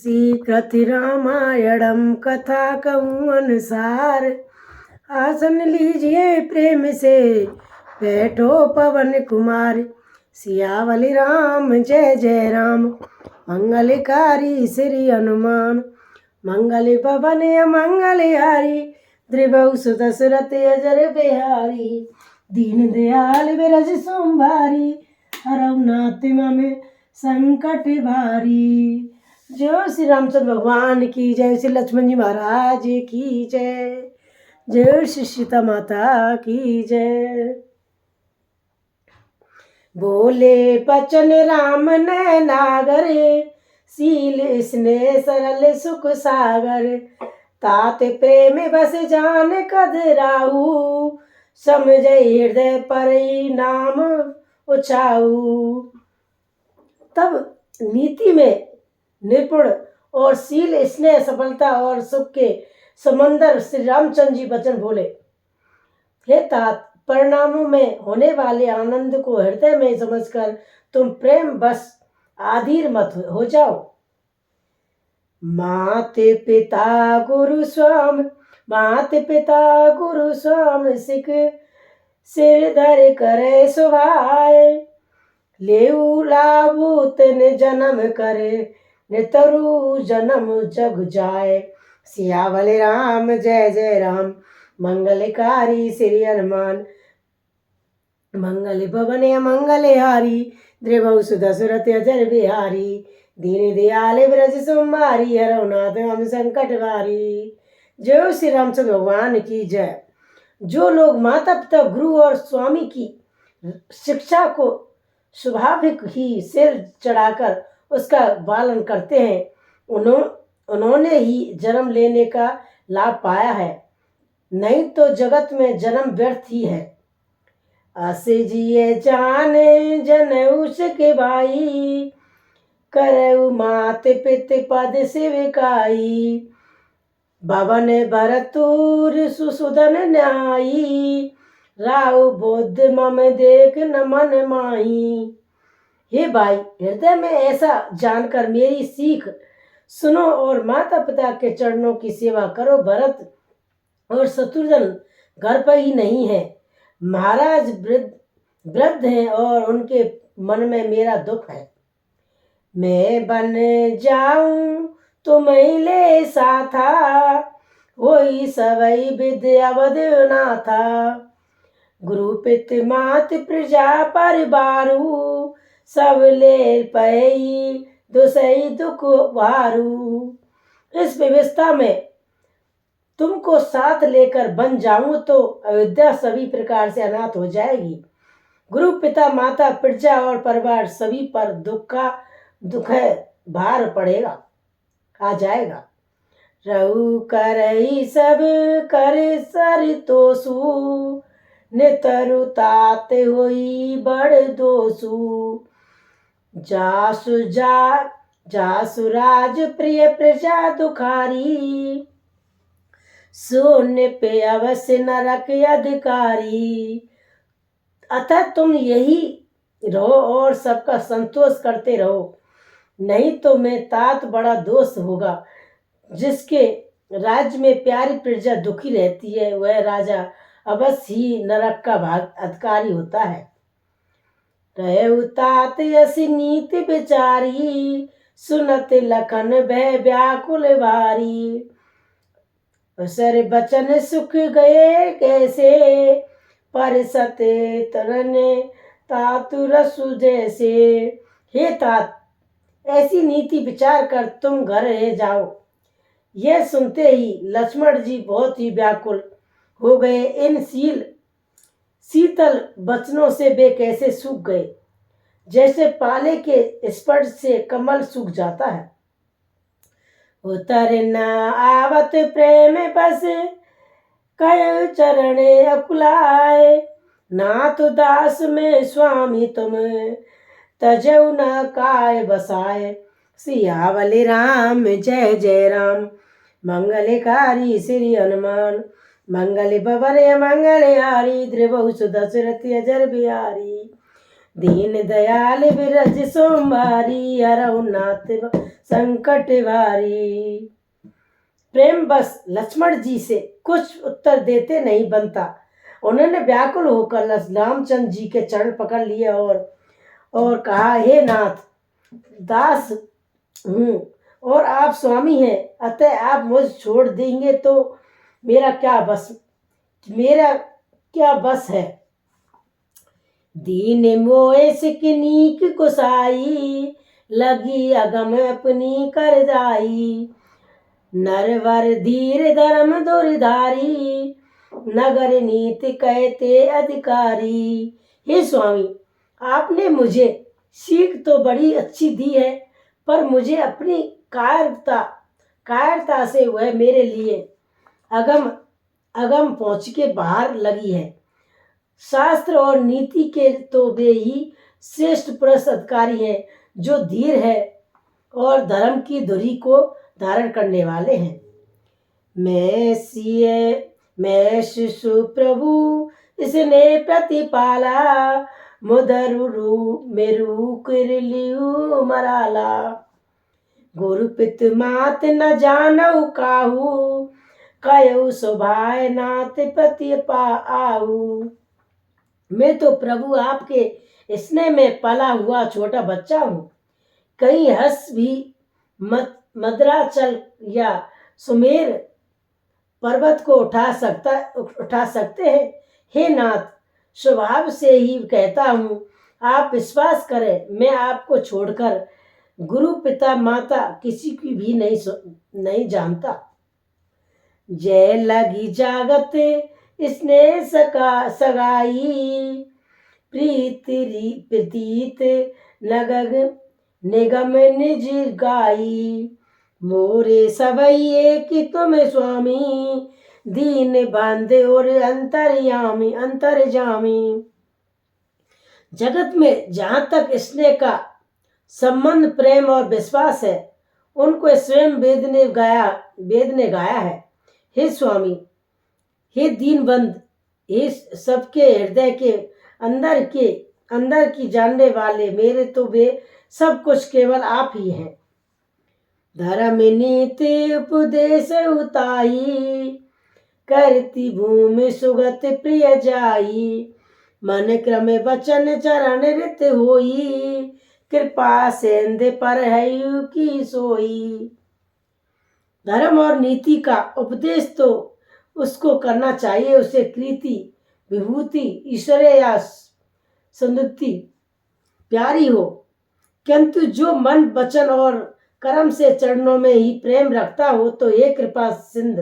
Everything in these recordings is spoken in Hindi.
श्रीकृति रामायणम कथा कहूँ अनुसार। आसन लीजिए प्रेम से बैठो पवन कुमार। सियावली राम जय जय राम, मंगलकारी श्री हनुमान। मंगल पवन मंगलहारी, द्रिभु सुत सुरत अजर बिहारी। दीन दयाल विरज सोमवारी, हरऊ नाथ मम संकट भारी। जय श्री रामचंद्र भगवान की जय, श्री लक्ष्मण जी महाराज की जय, जय श्री सीता माता की जय। बोले बचन राम ने नागरे, सील स्नेह सरल सुख सागर। तात प्रेम बस जान कद राहु, समझे हृदय पर नाम उछाऊ। तब नीति में निपुण और शील स्नेह सफलता और सुख के समंदर श्री रामचंद्र जी वचन बोले, हे तात, परिणामों में होने वाले आनंद को हृदय में समझकर तुम प्रेम बस आधीर मत हो जाओ। माते पिता गुरु स्वामी, माते पिता गुरु स्वामी सिख, सिर धर करे सुभाए। लेऊ लाभू तिन जन्म करे, नितरु जन्म जग जाए। सियावल राम जय जय राम, मंगलकारी श्री हनुमान। मंगल भवन मंगलहारी, द्रिभु सुत सुरत अजर बिहारी। दीन दयाल विरज सोमवारी, हरऊ नाथ मम संकट भारी। जय श्री रामचंद्र भगवान की जय। जो लोग माता पिता गुरु और स्वामी की शिक्षा को स्वाभाविक ही सिर चढ़ाकर उसका पालन करते हैं, उन्होंने ही जन्म लेने का लाभ पाया है, नहीं तो जगत में जन्म व्यर्थ ही है। अस जिए जाने जनेऊ के भाई, करऊ मात पित पद सेविकाई। भवन भरतूर सुसुदन न्यायी, राव बोध मम देख न मन माही। हे भाई, हृदय में ऐसा जानकर मेरी सीख सुनो और माता पिता के चरणों की सेवा करो। भरत और शत्रुघ्न घर पर ही नहीं है, महाराज वृद्ध हैं और उनके मन में मेरा दुख है। मैं बन जाऊं तुम्हें ले साथा, वही सवई विद्या अवध ना था। गुरु पित मात प्रजा परिवारू, सब ले पई दुसई दुख वारू। इस व्यवस्था में तुमको साथ लेकर बन जाऊं तो अयोध्या सभी प्रकार से अनाथ हो जाएगी। गुरु पिता माता प्रजा और परिवार सभी पर दुख भार पड़ेगा, आ जाएगा। रहु करई सब कर सर तोसु, नितरु तात होई बड़ दोसु। जासु राज प्रिय प्रजा दुखारी, शून्य पे अवश्य नरक अधिकारी। अतः तुम यही रहो और सबका संतोष करते रहो, नहीं तो मैं तात बड़ा दोष होगा। जिसके राज्य में प्यारी प्रजा दुखी रहती है, वह राजा अवश्य ही नरक का अधिकारी होता है। रहे तात यसी नीति विचारी, सुनत लखन भय व्याकुल भारी। सर बचन सुख गए कैसे, पर सते तरन तातु रसु जैसे। हे तात, ऐसी नीति विचार कर तुम घर रह जाओ। यह सुनते ही लक्ष्मण जी बहुत ही व्याकुल हो गए। इन शीतल वचनों से वे कैसे सूख गए, जैसे पाले के स्पर्श से कमल सूख जाता है। उतर न आवत प्रेम बस, कय चरणे अकुलाए। नाथ दास में स्वामी तुम, तजऊ न काय बसाए। सियावली राम जय जय राम, मंगलकारी श्री हनुमान। मंगल भवन मंगलहारी, द्रिभु सुत सुरत अजर बिहारी। दीन दयाल विरज सोमवारी, हरऊ नाथ संकट भारी। प्रेम बस लक्ष्मण जी से कुछ उत्तर देते नहीं बनता। उन्होंने व्याकुल होकर रामचंद्र जी के चरण पकड़ लिए और कहा, हे नाथ, दास हूँ और आप स्वामी हैं, अतः आप मुझ छोड़ देंगे तो मेरा क्या बस है। दीन मोए सिकनीक गुसाई, लगी अगम अपनी कर जाई। नरवर धीर धर्म दुर्धारी, नगर नीति कहते अधिकारी। हे स्वामी, आपने मुझे सीख तो बड़ी अच्छी दी है, पर मुझे अपनी कायरता से वह मेरे लिए अगम पहुंच के बाहर लगी है। शास्त्र और नीति के तो वे ही श्रेष्ठ पुरुष अधिकारी हैं जो धीर है और धर्म की धुरी को धारण करने वाले हैं। मैं शिशु प्रभु इसने प्रतिपाला, मुदरु मेरु किरलियु मराला। गुरु पित मात न जानऊ काहू, कयऊ सुभाय नाथ पति पाऊ। मैं तो प्रभु आपके स्नेह में पला हुआ छोटा बच्चा हूँ। कहीं हंस भी मद्राचल या सुमेर पर्वत को उठा सकते हैं। हे नाथ, स्वभाव से ही कहता हूँ, आप विश्वास करें, मैं आपको छोड़कर गुरु पिता माता किसी की भी नहीं जानता। जय लगी जागत स्नेह सगाई, प्रीतीत निगम निज गाई। मोरे सवैये कि तुम स्वामी, दीन बंद और अंतर्यामी। जगत में जहाँ तक स्नेह का संबंध, प्रेम और विश्वास है, उनको स्वयं वेद ने गाया है। हे स्वामी, हे दीनबंद, हे सबके हृदय के अंदर की जानने वाले, मेरे तो वे सब कुछ केवल आप ही हैं। धर्म नीति उपदेश उताई, करती भूमि सुगत प्रिय जाई। मन क्रम वचन चरण रित होई, कृपा सेंध पर है की सोई। धर्म और नीति का उपदेश तो उसको करना चाहिए, उसे कृति विभूति ईश्वरीय या संतुष्टि प्यारी हो, किंतु जो मन वचन और कर्म से चरणों में ही प्रेम रखता हो, तो ये कृपा सिंध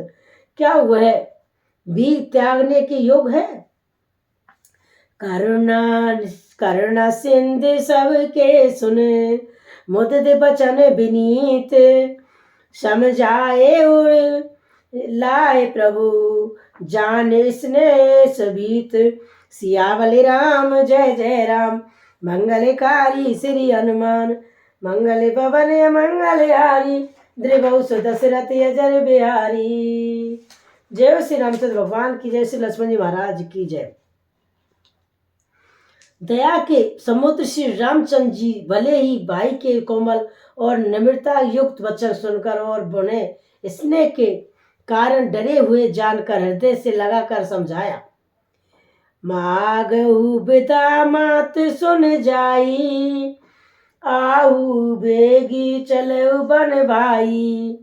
क्या वह भी त्यागने के योग है। करुणा सिंध सबके सुने, मुदित बचन विनीत। समझाए और लाए प्रभु, जान इसने सबीत। सियावल राम जय जय राम, मंगलकारी श्री हनुमान। मंगल भवन मंगलहारी, द्रिभव दशरथ अजर बिहारी। जय श्री रामचंद्र भगवान की जय, श्री लक्ष्मण जी महाराज की जय। दया के समुद्र श्री रामचंद्र जी भले ही भाई के कोमल और नम्रता युक्त वचन सुनकर और बुने स्नेह के कारण डरे हुए जानकर हृदय से लगाकर समझाया। मागहु बिदा मात सुन जाई, आहू बेगी चलऊ बन भाई।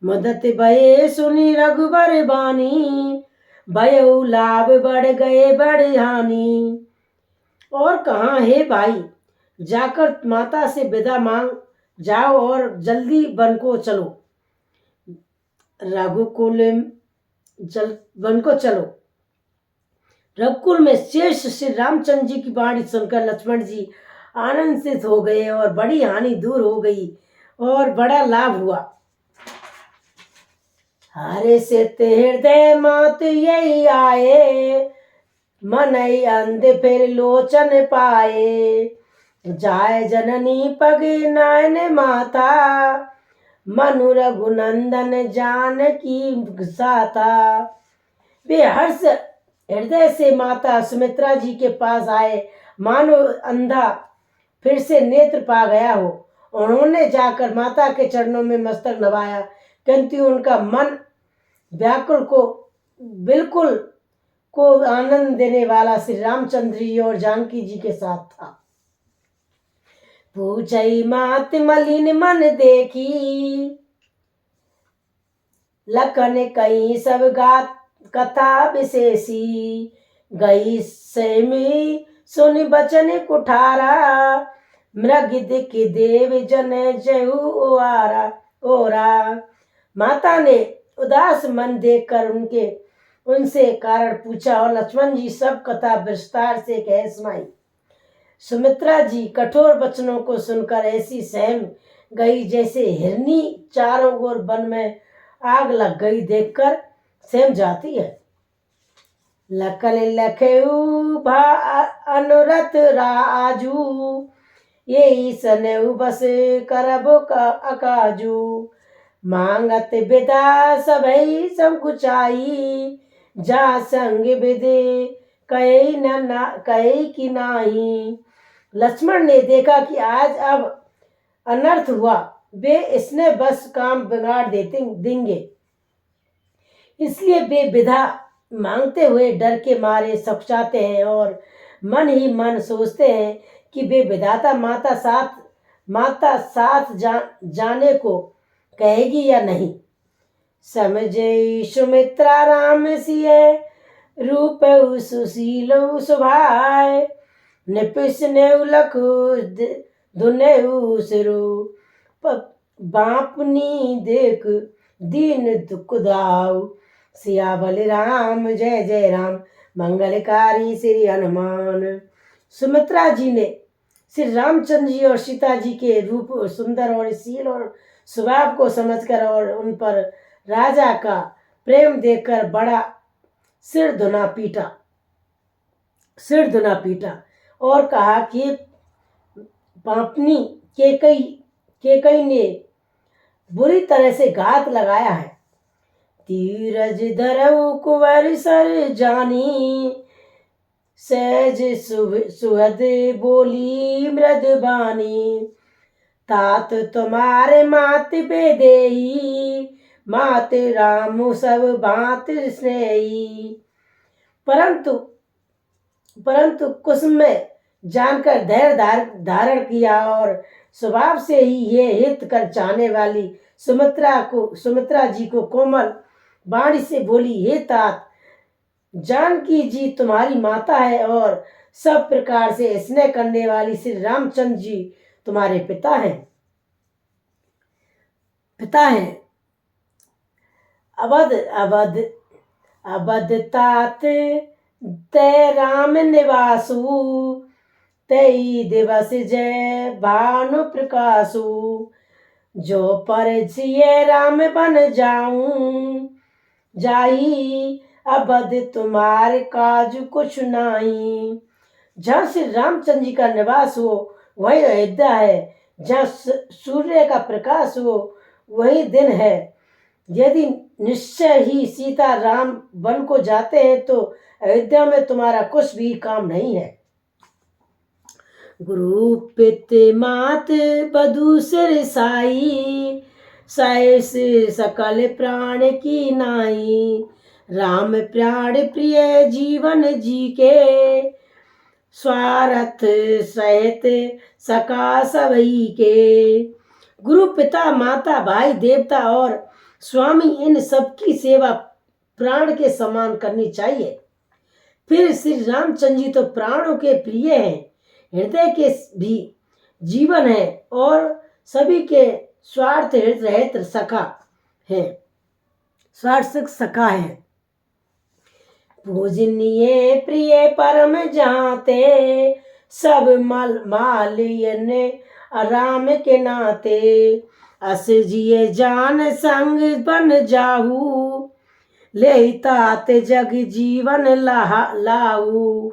मदत भये सुनी रघुबर बानी, भयऊ लाभ बढ़ गए बड़ हानि। और कहाँ है भाई, जाकर माता से विदा मांग जाओ और जल्दी वन को चलो, वन को चलो। रघुकुल में शेष श्री रामचंद्र जी की वाणी सुनकर लक्ष्मण जी आनंदित हो गए और बड़ी हानि दूर हो गई और बड़ा लाभ हुआ। हरे से हृदय मात यही आए, मन अंध फिर लोचन पाए। जाय जननी पग नयन माता, मनु रघुनंदन जानकी साता। वे हर्ष हृदय से माता सुमित्रा जी के पास आए, मानो अंधा फिर से नेत्र पा गया हो उन्होंने जाकर माता के चरणों में मस्तक नवाया, किंतु उनका मन व्याकुल को बिल्कुल को आनंद देने वाला श्री रामचंद्र जी और जानकी जी के साथ था। पूछई मात मलिन मन देखी, लखन कई सब गात कथा विशेषी, गई सेमी सुन बचन कुठारा, मृग दिख देव जन जहु ओरा ओरा। माता ने उदास मन देखकर उनसे कारण पूछा और लक्ष्मण जी सब कथा विस्तार से कह सुनाई। सुमित्रा जी कठोर वचनों को सुनकर ऐसी सहम गई जैसे हिरनी चारों ओर वन में आग लग गई देखकर सहम जाती है। लखन लखेऊ भा अनुरथ राजू, ये सनेऊ बस करब अकाजू, मांगत विदा सबई सब कुचाई, जा संग विदे कहे कि नाही। लक्ष्मण ने देखा कि आज अब अनर्थ हुआ, वे इसने बस काम बिगाड़ देंगे, इसलिए वे विदा मांगते हुए डर के मारे सकुचाते हैं और मन ही मन सोचते हैं कि वे विधाता माता साथ जाने को कहेगी या नहीं। समझे सुमित्रा राम सिय, रूप सुशील सुभाय, निपिस नेउ लखु धुनेउ सिरु, बापनी देख दीन दुख दाऊ, सियावल राम जय जय राम, मंगलकारी श्री हनुमान। सुमित्रा जी ने श्री रामचंद्र जी और सीता जी के रूप सुंदर और शील और स्वभाव को समझकर और उन पर राजा का प्रेम देखकर बड़ा सिर धुना पीटा और कहा कि पापनी केकई ने बुरी तरह से घात लगाया है। धीरज धरऊ कुंवर सर जानी, सहज सुहद बोली मृदबानी, तात तुम्हारे मात बेदेही, मात राम सब भांत स्नेही। परंतु कुसुम में जानकर धैर्य धारण किया और स्वभाव से ही ये हित कर चाहने वाली सुमित्रा जी को कोमल वाणी से बोली, हे तात, जानकी जी तुम्हारी माता है और सब प्रकार से स्नेह करने वाली श्री रामचंद्र जी तुम्हारे पिता हैं। अवध तात तय राम निवासु, तई दिवस जय भानु प्रकाशु, जो पर जिये राम बन जाऊं, जाई अवध तुम्हारे काज कुछ नाही। जहाँ श्री रामचंद्र जी का निवास हो वही अयोध्या है, जहाँ सूर्य का प्रकाश हो वही दिन है। यदि निश्चय ही सीता राम वन को जाते हैं तो अयोध्या में तुम्हारा कुछ भी काम नहीं है। गुरु पित मात बधु सिर साई, साइस सकल प्राण की नाई, राम प्राण प्रिय जीवन जी के, स्वार्थ सहित सका सबई के। गुरु पिता माता भाई देवता और स्वामी इन सब की सेवा प्राण के समान करनी चाहिए। फिर श्री रामचंद्र जी तो प्राणों के प्रिय हैं, हृदय के भी जीवन है और सभी के स्वार्थ रहित सखा है। पूजनीय प्रिय परम जाते, सब मालियन राम के नाते, अस जिये जान संग बन जाहू, ले तात जग जीवन लाऊ।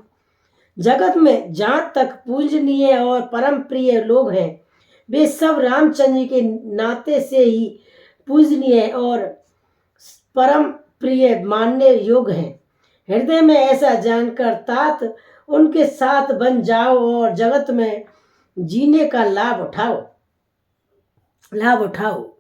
जगत में जहाँ तक पूजनीय और परम प्रिय लोग हैं वे सब रामचंद्र के नाते से ही पूजनीय और परम प्रिय मानने योग्य हैं। हृदय में ऐसा जानकर तात उनके साथ बन जाओ और जगत में जीने का लाभ उठाओ। लाभ उठाओ।